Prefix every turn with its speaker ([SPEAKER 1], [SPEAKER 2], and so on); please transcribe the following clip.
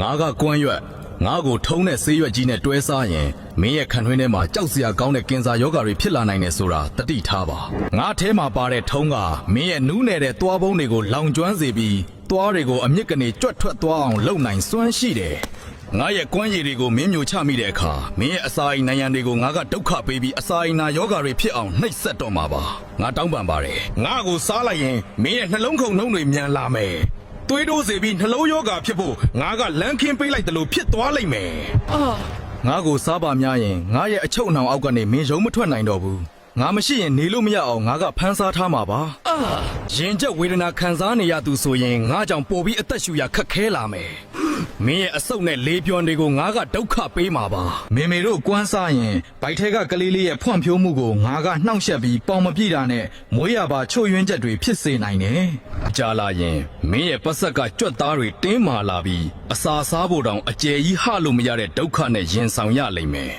[SPEAKER 1] ငါကကွမ်းရွက်ငါကိုထုံးတဲ့ဆေးရွက်ကြီးနဲ့တွဲစားရင်မင်းရဲ့ခံတွင်းထဲမှာကြောက်စရာကောင်းတဲ့ကင်ဆာရောဂါတွေဖြစ်လာနိုင်တယ်ဆိုတာတတိထားပါငါထဲမှာပါတဲ့ထုံးကမင်းရဲ့နူးနယ်တဲ့သွားပုံးတွေကိုလောင်ကျွမ်းစေပြီးသွားတွေကိုအမြင့်ကနေကြွက်ထွက်သွားအောင်လုပ်နိုင်စွမ်းရှိတယ်ငါရဲ့ကွမ်းရည်တွေကိုမင်းမျိုးချမိတဲ့အခါမင်းရဲ့အစာအိမ်နိုင်ရန်တွေကိုငါကဒုက္ခပေးပြီးအစာအိမ်နာယောဂါတွေဖြစ်အောင်နှိပ်စက်တော့မှာပါငါတောင်းပန်ပါတယ်ငါကိုစားလိုက်ရင်မင်းရဲ့နှလုံးခုန်နှုံးတွေမြန်လာမယ်သွေးတိုးစေပြီးနှလုံးယောဂါဖြစ်ဖို့ငါကလမ်းခင်းပေးလိုက်တယ်လို့ဖြစ်သွားလိမ့်မယ်ငါကိုစားပါများရင်ငါရဲ့အချုပ်အနှောင်အောက်ကနေမင်းရုံမထွက်နိုင်တော့ဘူးငါမရှိရင်နေလို့မရအောင်ငါကဖမ်းစားထားမှာပါရင်ကျက်ဝေဒနာခံစားနေရသူဆိုရင်ငါကြောင့်ပို့ပြီးအသက်ရှူရခက်ခဲလာမယ်မင်းရဲ့အဆုတ်နဲ့လေးပြောင်းတွေကိုငါကဒုက္ခပေးမှာပါမေမေတို့ကွမ်းစားရင်ဗိုက်ထဲကကလေးလေးရဲ့ဖွံ့ဖြိုးမှုကိုငါကနှောင့်ယှက်ပြီးပေါင်မပြည့်တာနဲ့မွေးရပါချို့ယွင်းချက်တွေဖြစ်စေနိုင်တယ်ကြာလာရင်မင်းရဲ့ပတ်ဆက်ကကြွက်သားတွေတင်းမာလာပြီးအစာစားဖို့တောင်အကျယ်ကြီးဟလို့မရတဲ့ဒုက္ခနဲ့ရင်ဆောင်ရလိမ့်မယ်